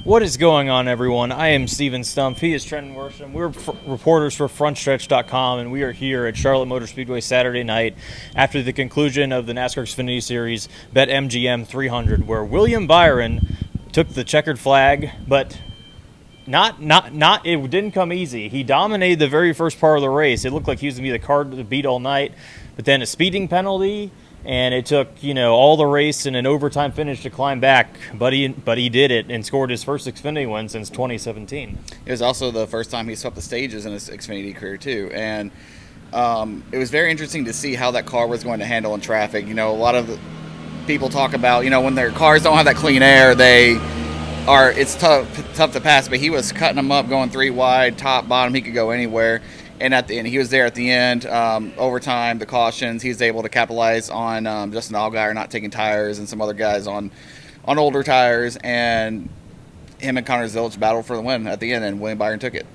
What is going on, everyone? I am Steven Stumpf. He is Trenton Worsham. We're reporters for Frontstretch.com, and we are here at Charlotte Motor Speedway Saturday night after the conclusion of the NASCAR Xfinity Series BetMGM 300, where William Byron took the checkered flag, but it didn't come easy. He dominated the very first part of the race. It looked like he was going to be the car to beat all night, but then a speeding penalty. And it took, all the race and an overtime finish to climb back. But he did it and scored his first Xfinity win since 2017. It was also the first time he swept the stages in his Xfinity career, too. And it was very interesting to see how that car was going to handle in traffic. A lot of the people talk about, when their cars don't have that clean air, it's tough to pass. But he was cutting them up, going three wide, top, bottom. He could go anywhere. And at the end, he was there at the end, overtime, the cautions. He was able to capitalize on Justin Allgaier not taking tires and some other guys on older tires. And him and Connor Zilisch battled for the win at the end, and William Byron took it.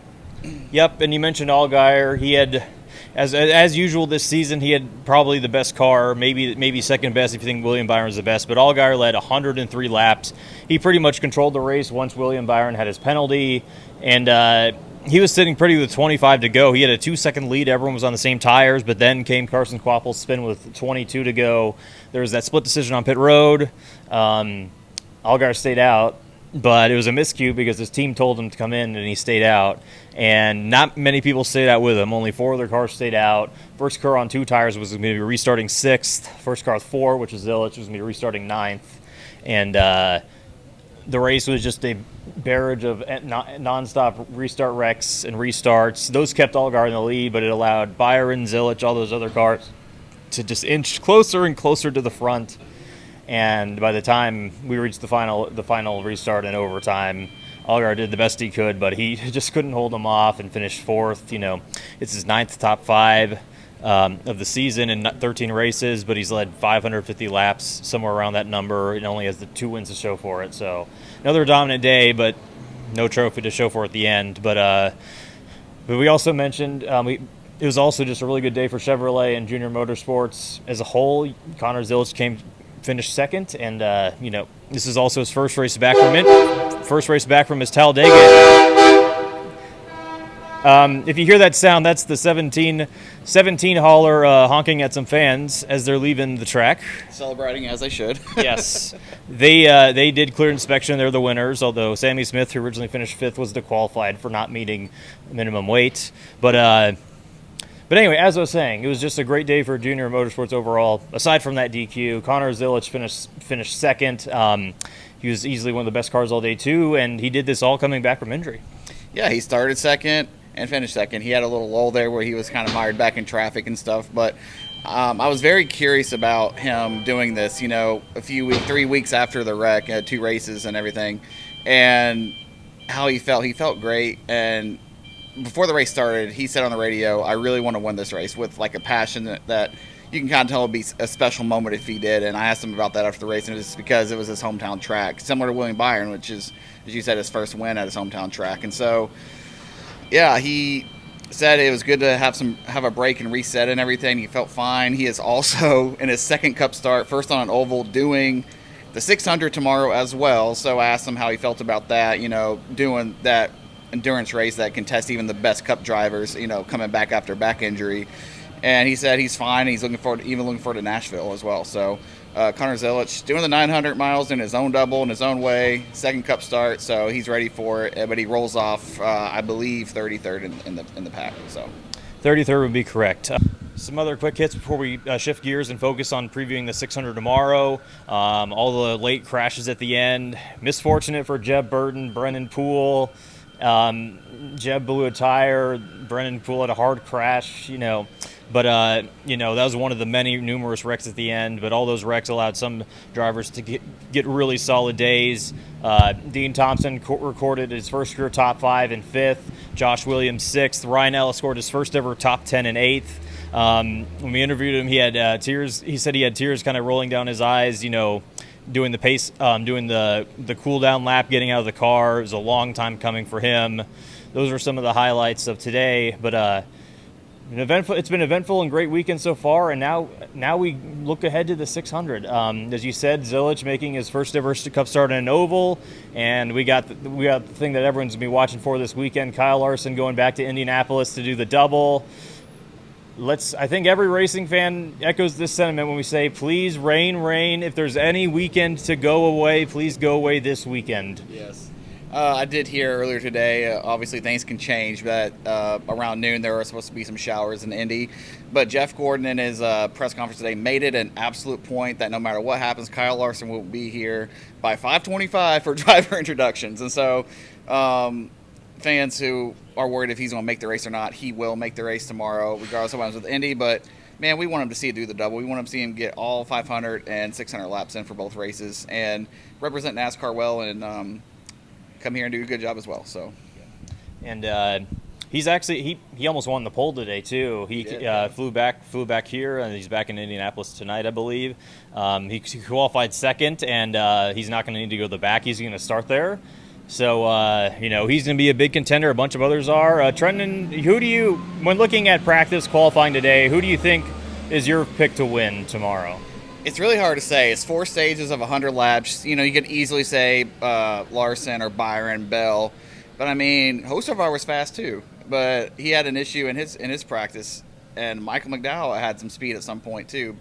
Yep, and you mentioned Allgaier. He had, as usual this season, he had probably the best car, maybe second best if you think William Byron's the best. But Allgaier led 103 laps. He pretty much controlled the race once William Byron had his penalty. And he was sitting pretty with 25 to go. He had a 2-second lead. Everyone was on the same tires, but then came Carson Kvapil's spin with 22 to go. There was that split decision on pit road. Allgaier stayed out, but it was a miscue because his team told him to come in, and he stayed out. And not many people stayed out with him. Only 4 other cars stayed out. First car on 2 tires was going to be restarting 6th. First car with 4, which was Zilisch, was going to be restarting 9th. And the race was just a barrage of nonstop restart wrecks and restarts. Those kept Allgaier in the lead, but it allowed Byron, Zilisch, all those other cars to just inch closer and closer to the front. And by the time we reached the final restart in overtime, Allgaier did the best he could, but he just couldn't hold them off and finished 4th. It's his 9th top 5 of the season in 13 races, but he's led 550 laps, somewhere around that number, and only has the 2 wins to show for it. So another dominant day, but no trophy to show for at the end. But we also mentioned it was also just a really good day for Chevrolet and Junior Motorsports as a whole. Connor Zilisch finished 2nd, and this is also his first race back from his Talladega. If you hear that sound, that's the 17 hauler honking at some fans as they're leaving the track. Celebrating as they should. Yes. They did clear inspection. They're the winners, although Sammy Smith, who originally finished 5th, was disqualified for not meeting minimum weight. But anyway, as I was saying, it was just a great day for Junior Motorsports overall. Aside from that DQ, Connor Zilisch finished 2nd. He was easily one of the best cars all day, too, and he did this all coming back from injury. Yeah, he started 2nd. And finished 2nd. He had a little lull there where he was kind of mired back in traffic and stuff. But I was very curious about him doing this, 3 weeks after the wreck, 2 races and everything, and how he felt. He felt great. And before the race started, he said on the radio, "I really want to win this race," with like a passion that you can kind of tell would be a special moment if he did. And I asked him about that after the race, and it's because it was his hometown track, similar to William Byron, which is, as you said, his first win at his hometown track. And so, yeah, he said it was good to have a break and reset and everything. He felt fine. He is also in his 2nd Cup start, first on an oval, doing the 600 tomorrow as well. So I asked him how he felt about that, doing that endurance race that can test even the best Cup drivers, coming back after back injury. And he said he's fine. He's looking forward to Nashville as well. So Connor Zilisch doing the 900 miles in his own double in his own way, 2nd Cup start, so he's ready for it. But he rolls off, I believe, 33rd in the pack. So 33rd would be correct. Some other quick hits before we shift gears and focus on previewing the 600 tomorrow. All the late crashes at the end. Misfortunate for Jeb Burton, Brennan Poole. Jeb blew a tire. Brennan Poole had a hard crash, But, that was one of the numerous wrecks at the end. But all those wrecks allowed some drivers to get really solid days. Dean Thompson recorded his first career top 5 in 5th. Josh Williams 6th. Ryan Ellis scored his first ever top 10 in 8th. When we interviewed him, he had tears. He said he had tears kind of rolling down his eyes, doing the pace, doing the cool down lap, getting out of the car. It was a long time coming for him. Those were some of the highlights of today. But It's been eventful and great weekend so far, and now we look ahead to the 600. As you said, Zilich making his first ever Cup start in an oval, and we got the thing that everyone's gonna be watching for this weekend. Kyle Larson going back to Indianapolis to do the double. I think every racing fan echoes this sentiment when we say, please rain, rain. If there's any weekend to go away, please go away this weekend. Yes. I did hear earlier today, obviously things can change, but around noon there were supposed to be some showers in Indy. But Jeff Gordon in his press conference today made it an absolute point that no matter what happens, Kyle Larson will be here by 5:25 for driver introductions. And so fans who are worried if he's going to make the race or not, he will make the race tomorrow, regardless of what happens with Indy. But, man, we want him to see it do the double. We want him to see him get all 500 and 600 laps in for both races and represent NASCAR well and come here and do a good job as well. So, and he's actually he almost won the pole today too. He flew back here, and he's back in Indianapolis tonight, I believe. He qualified second, and he's not going to need to go to the back. He's going to start there. So he's going to be a big contender. A bunch of others are. Trenton, when looking at practice qualifying today, who do you think is your pick to win tomorrow? It's really hard to say. It's 4 stages of 100 laps. You could easily say Larson or Byron, Bell. But, I mean, Hocevar was fast too. But he had an issue in his practice. And Michael McDowell had some speed at some point too.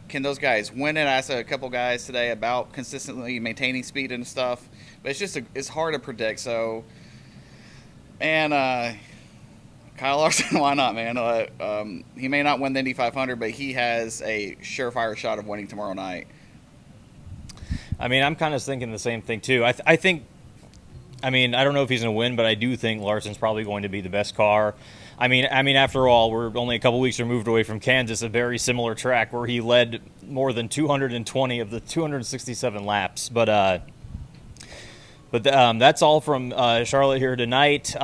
Can those guys win it? I asked a couple guys today about consistently maintaining speed and stuff. But it's hard to predict. So, and Kyle Larson, why not, man? He may not win the Indy 500, but he has a surefire shot of winning tomorrow night. I mean, I'm kind of thinking the same thing too. I don't know if he's going to win, but I do think Larson's probably going to be the best car. I mean, after all, we're only a couple weeks removed away from Kansas, a very similar track where he led more than 220 of the 267 laps. But that's all from Charlotte here tonight.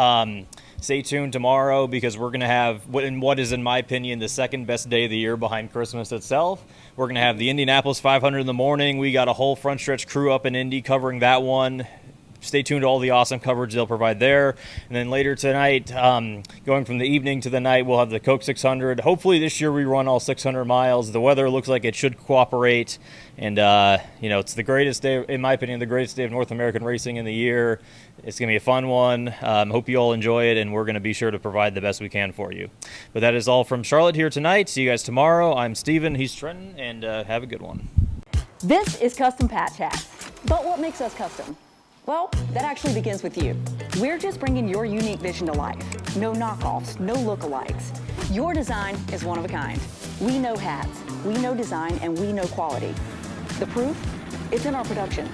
Stay tuned tomorrow because we're going to have what is, in my opinion, the second best day of the year behind Christmas itself. We're going to have the Indianapolis 500 in the morning. We got a whole Frontstretch crew up in Indy covering that one. Stay tuned to all the awesome coverage they'll provide there. And then later tonight, going from the evening to the night, we'll have the Coke 600. Hopefully this year we run all 600 miles. The weather looks like it should cooperate. And, it's the greatest day, in my opinion, the greatest day of North American racing in the year. It's going to be a fun one. Hope you all enjoy it, and we're going to be sure to provide the best we can for you. But that is all from Charlotte here tonight. See you guys tomorrow. I'm Steven. He's Trenton, and have a good one. This is Custom Patch Hats. But what makes us custom? Well, that actually begins with you. We're just bringing your unique vision to life. No knockoffs, no lookalikes. Your design is one of a kind. We know hats, we know design, and we know quality. The proof? It's in our production.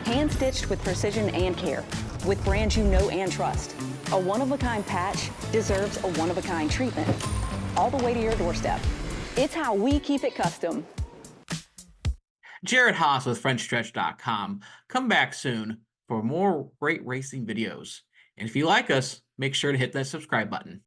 Hand-stitched with precision and care, with brands you know and trust. A one-of-a-kind patch deserves a one-of-a-kind treatment, all the way to your doorstep. It's how we keep it custom. Jared Haas with Frontstretch.com. Come back soon for more great racing videos. And if you like us, make sure to hit that subscribe button.